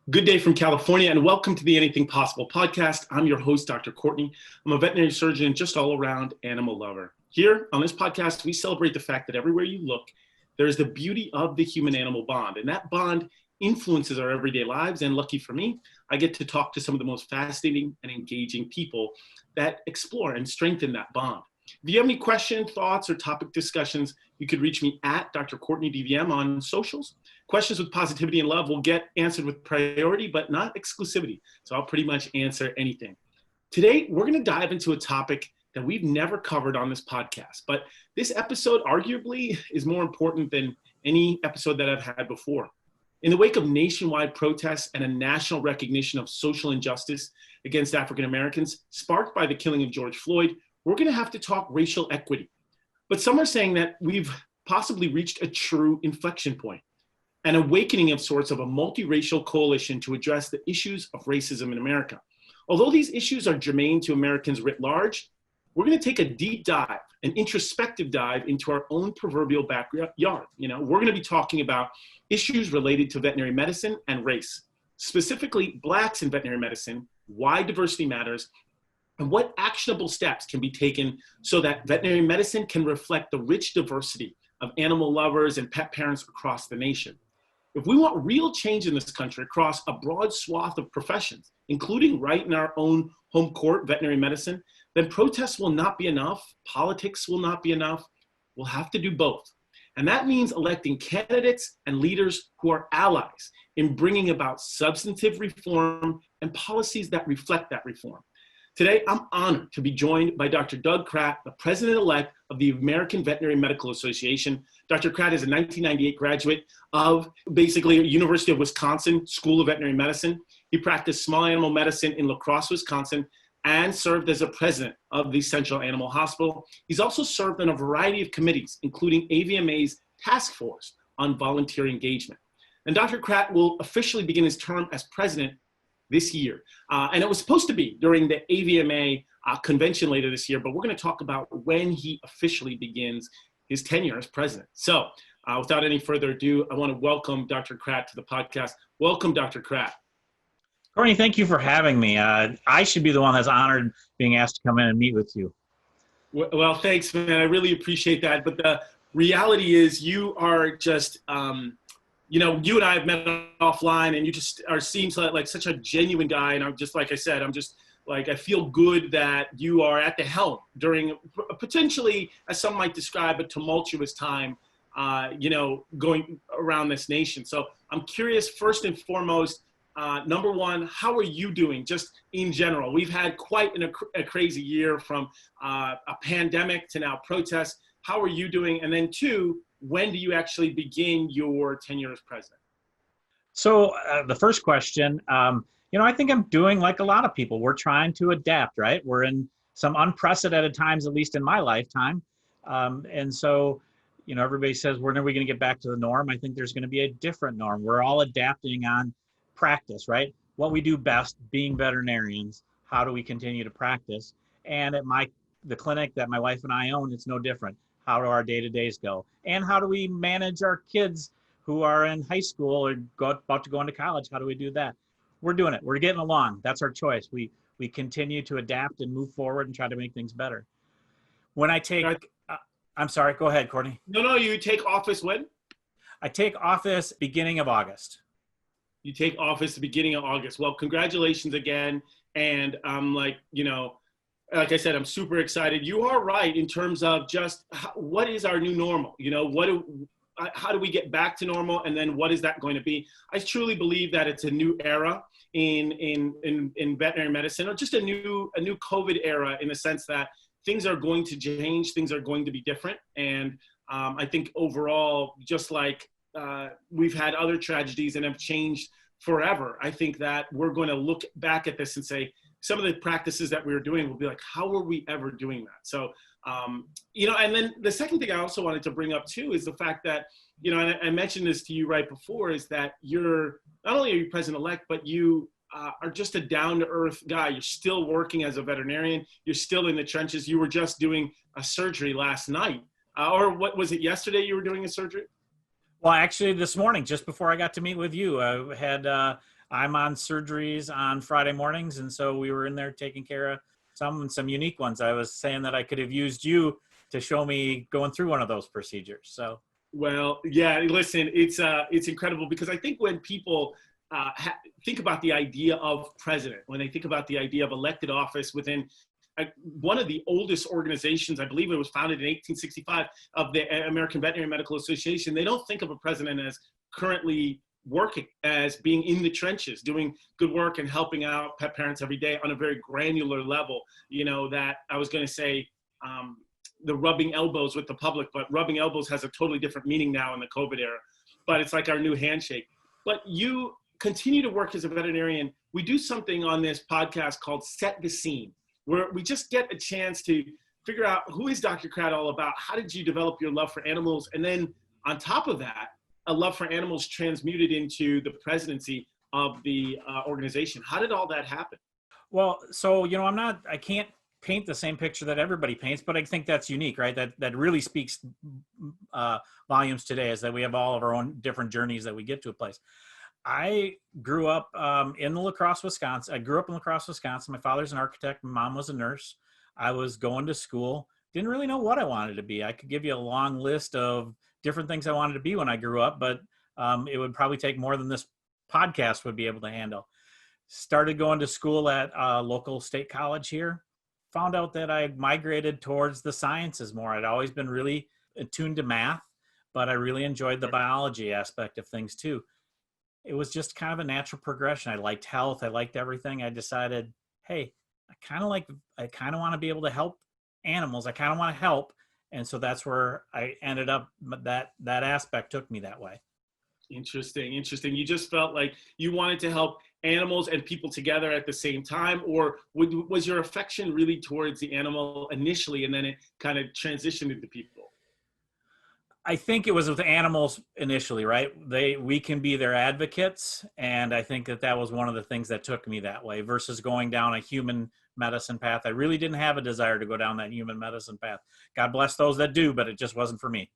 Good day from California, and welcome to the Anything Possible podcast. I'm your host, Dr. Courtney. I'm a veterinary surgeon and just all-around animal lover. Here on this podcast, we celebrate the fact that everywhere you look, there's the beauty of the human-animal bond, and that bond influences our everyday lives. And lucky for me, I get to talk to some of the most fascinating and engaging people that explore and strengthen that bond. If you have any questions, thoughts, or topic discussions, you could reach me at Dr. Courtney DVM on socials. Questions with positivity and love will get answered with priority, but not exclusivity. So I'll pretty much answer anything. Today, we're going to dive into a topic that we've never covered on this podcast, but this episode arguably is more important than any episode that I've had before. In the wake of nationwide protests and a national recognition of social injustice against African Americans, sparked by the killing of George Floyd, we're going to have to talk racial equity. But some are saying that we've possibly reached a true inflection point, an awakening of sorts of a multiracial coalition to address the issues of racism in America. Although these issues are germane to Americans writ large, we're going to take a deep dive, an introspective dive into our own proverbial backyard. We're going to be talking about issues related to veterinary medicine and race, specifically Blacks in veterinary medicine, why diversity matters, and what actionable steps can be taken so that veterinary medicine can reflect the rich diversity of animal lovers and pet parents across the nation. If we want real change in this country across a broad swath of professions, including right in our own home court, veterinary medicine, then protests will not be enough, politics will not be enough, we'll have to do both. And that means electing candidates and leaders who are allies in bringing about substantive reform and policies that reflect that reform. Today, I'm honored to be joined by Dr. Doug Kratt, the president-elect of the American Veterinary Medical Association. Dr. Kratt is a 1998 graduate of basically University of Wisconsin School of Veterinary Medicine. He practiced small animal medicine in La Crosse, Wisconsin, and served as a president of the Central Animal Hospital. He's also served on a variety of committees, including AVMA's task force on volunteer engagement. And Dr. Kratt will officially begin his term as president this year. And it was supposed to be during the AVMA convention later this year, but we're going to talk about when he officially begins his tenure as president. So without any further ado, I want to welcome Dr. Kratt to the podcast. Welcome, Dr. Kratt. Courtney, thank you for having me. I should be the one that's honored being asked to come in and meet with you. Well, thanks, man. I really appreciate that. But the reality is you are just, you and I have met offline, and you just seems like such a genuine guy. And I'm just, like I said, I feel good that you are at the helm during potentially, as some might describe, a tumultuous time, going around this nation. So I'm curious, first and foremost, number one, how are you doing just in general? We've had quite a crazy year, from a pandemic to now protests. How are you doing? And then two, when do you actually begin your tenure as president? So the first question, I think I'm doing like a lot of people. We're trying to adapt, right? We're in some unprecedented times, at least in my lifetime. And so, everybody says, when are we going to get back to the norm? I think there's going to be a different norm. We're all adapting on practice, right? What we do best, being veterinarians, how do we continue to practice? And at the clinic that my wife and I own, it's no different. How do our day-to-days go? And how do we manage our kids who are in high school or about to go into college? How do we do that? We're doing it. We're getting along. That's our choice. We continue to adapt and move forward and try to make things better. When I take, I'm sorry, go ahead, Courtney. No, you take office when? I take office beginning of August. You take office the beginning of August. Well, congratulations again. And like I said, I'm super excited. You are right in terms of just what is our new normal? How do we get back to normal? And then what is that going to be? I truly believe that it's a new era in veterinary medicine, or just a new COVID era, in the sense that things are going to change, things are going to be different. And I think overall, just like we've had other tragedies and have changed forever, I think that we're going to look back at this and say, some of the practices that we were doing will be like, how were we ever doing that? So, and then the second thing I also wanted to bring up too is the fact that, and I mentioned this to you right before, is that not only are you president-elect, but you are just a down-to-earth guy. You're still working as a veterinarian. You're still in the trenches. You were just doing a surgery last night. Or what was it, yesterday you were doing a surgery? Well, actually this morning, just before I got to meet with you, I had I'm on surgeries on Friday mornings, and so we were in there taking care of some unique ones. I was saying that I could have used you to show me going through one of those procedures. So. Well, yeah, listen, it's incredible because I think when people think about the idea of president, when they think about the idea of elected office within one of the oldest organizations, I believe it was founded in 1865, of the American Veterinary Medical Association, they don't think of a president as currently working, as being in the trenches, doing good work and helping out pet parents every day on a very granular level. You know, that I was going to say, the rubbing elbows with the public, but rubbing elbows has a totally different meaning now in the COVID era. But it's like our new handshake. But you continue to work as a veterinarian. We do something on this podcast called Set the Scene, where we just get a chance to figure out who is Dr. Kratt all about, how did you develop your love for animals, and then on top of that, a love for animals transmuted into the presidency of the organization. How did all that happen? Well, so, you know, I can't paint the same picture that everybody paints, but I think that's unique, right? That really speaks volumes today, is that we have all of our own different journeys that we get to a place. I grew up in La Crosse, Wisconsin. I grew up in La Crosse, Wisconsin. My father's an architect. My mom was a nurse. I was going to school. Didn't really know what I wanted to be. I could give you a long list of different things I wanted to be when I grew up, but it would probably take more than this podcast would be able to handle. Started going to school at a local state college here. Found out that I migrated towards the sciences more. I'd always been really attuned to math, but I really enjoyed the biology aspect of things too. It was just kind of a natural progression. I liked health. I liked everything. I decided, hey, I kind of want to be able to help animals. I kind of want to help. And so that's where I ended up. That aspect took me that way. Interesting. You just felt like you wanted to help animals and people together at the same time, or was your affection really towards the animal initially and then it kind of transitioned into people? I think it was with animals initially, right? We can be their advocates, and I think that was one of the things that took me that way versus going down a human medicine path. I really didn't have a desire to go down that human medicine path. God bless those that do, but it just wasn't for me.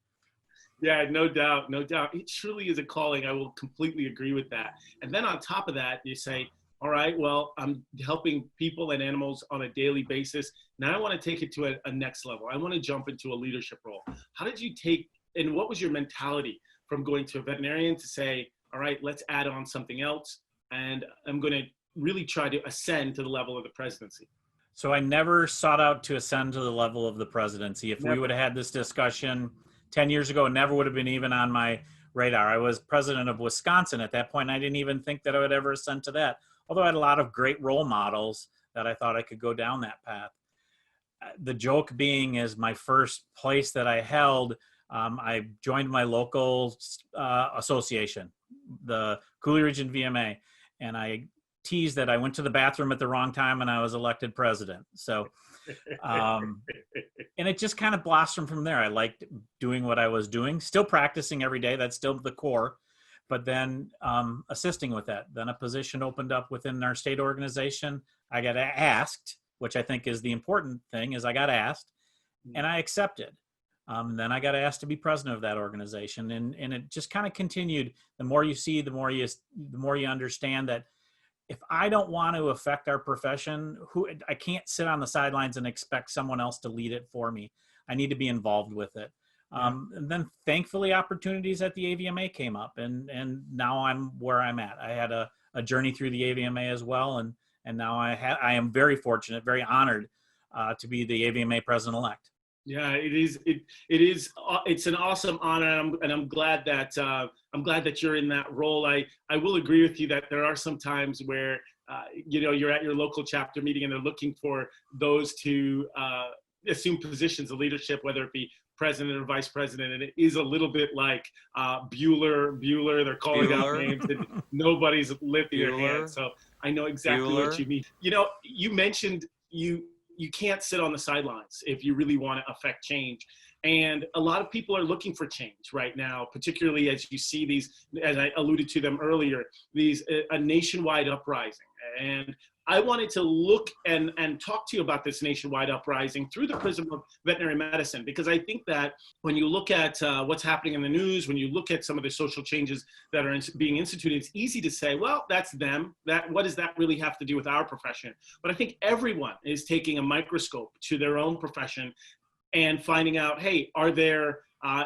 Yeah, no doubt. It truly is a calling. I will completely agree with that. And then on top of that, you say, all right, well, I'm helping people and animals on a daily basis. Now I want to take it to a next level. I want to jump into a leadership role. How did you and what was your mentality from going to a veterinarian to say, all right, let's add on something else, and I'm going to really try to ascend to the level of the presidency? So I never sought out to ascend to the level of the presidency. If we would have had this discussion 10 years ago, it never would have been even on my radar. I was president of Wisconsin at that point, and I didn't even think that I would ever ascend to that, although I had a lot of great role models that I thought I could go down that path. The joke being is my first place that I held, I joined my local association, the Cooley Region VMA, and I teased that I went to the bathroom at the wrong time and I was elected president. So, and it just kind of blossomed from there. I liked doing what I was doing, still practicing every day. That's still the core, but then assisting with that. Then a position opened up within our state organization. I got asked, which I think is the important thing, is I got asked and I accepted. Then I got asked to be president of that organization, and it just kind of continued. The more you see, the more you understand that if I don't want to affect our profession, I can't sit on the sidelines and expect someone else to lead it for me. I need to be involved with it. And then thankfully opportunities at the AVMA came up, and now I'm where I'm at. I had a journey through the AVMA as well, and now I am very fortunate, very honored to be the AVMA president-elect. Yeah, it's an awesome honor, and I'm glad that you're in that role. I will agree with you that there are some times where you're at your local chapter meeting and they're looking for those to assume positions of leadership, whether it be president or vice president, and it is a little bit like Bueller. They're calling out names and nobody's lifting their hand. So I know exactly what you mean. You mentioned you can't sit on the sidelines if you really want to affect change. And a lot of people are looking for change right now, particularly as you see these, as I alluded to them earlier, a nationwide uprising. And I wanted to look and talk to you about this nationwide uprising through the prism of veterinary medicine, because I think that when you look at what's happening in the news, when you look at some of the social changes that are being instituted, it's easy to say, well, that's them. What does that really have to do with our profession? But I think everyone is taking a microscope to their own profession and finding out, hey, are there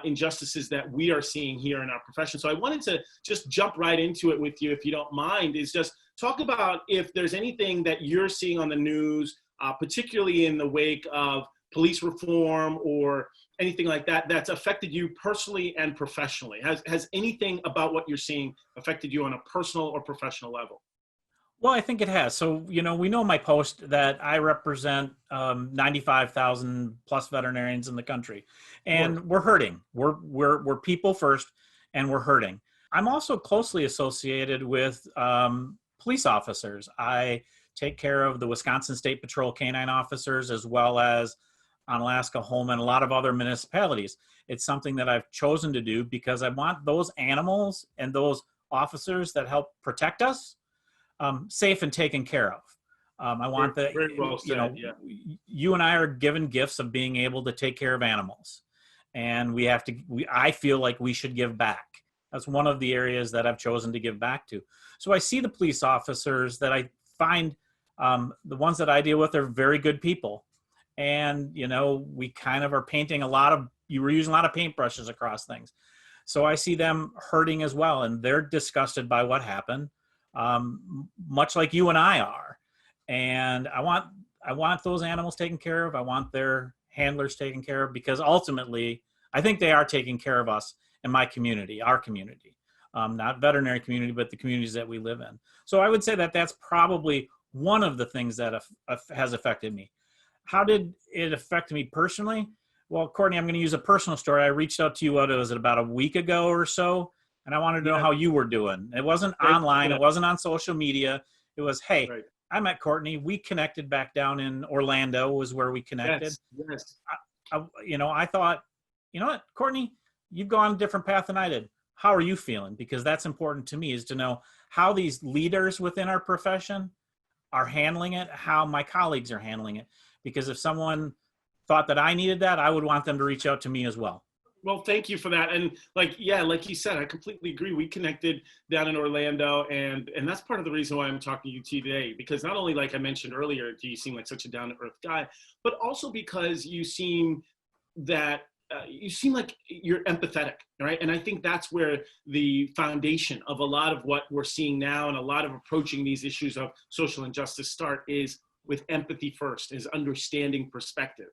injustices that we are seeing here in our profession? So I wanted to just jump right into it with you, if you don't mind, is just talk about if there's anything that you're seeing on the news, particularly in the wake of police reform or anything like that, that's affected you personally and professionally. Has anything about what you're seeing affected you on a personal or professional level? Well, I think it has. So, we know my post that I represent 95,000 plus veterinarians in the country, and we're hurting. We're people first, and we're hurting. I'm also closely associated with police officers. I take care of the Wisconsin State Patrol canine officers, as well as on Alaska Home and a lot of other municipalities. It's something that I've chosen to do because I want those animals and those officers that help protect us safe and taken care of. I want that, very well said, you and I are given gifts of being able to take care of animals, and I feel like we should give back. That's one of the areas that I've chosen to give back to. So I see the police officers that I find, the ones that I deal with are very good people. And, we kind of are painting we're using a lot of paintbrushes across things. So I see them hurting as well, and they're disgusted by what happened. Much like you and I are. And I want those animals taken care of. I want their handlers taken care of, because ultimately I think they are taking care of us in my community, our community, not veterinary community, but the communities that we live in. So I would say that that's probably one of the things that has affected me. How did it affect me personally? Well, Courtney, I'm going to use a personal story. I reached out to you, about a week ago or so, and I wanted to know how you were doing. It wasn't online. It wasn't on social media. It was, hey, I met Courtney. We connected back down in Orlando was where we connected. Yes. I thought, you know what, Courtney, you've gone a different path than I did. How are you feeling? Because that's important to me, is to know how these leaders within our profession are handling it, how my colleagues are handling it. Because if someone thought that I needed that, I would want them to reach out to me as well. Well, thank you for that. And like you said, I completely agree. We connected down in Orlando, and that's part of the reason why I'm talking to you today, because not only, like I mentioned earlier, do you seem like such a down-to-earth guy, but also because you seem like you're empathetic, right? And I think that's where the foundation of a lot of what we're seeing now and a lot of approaching these issues of social injustice start, is with empathy first, is understanding perspective.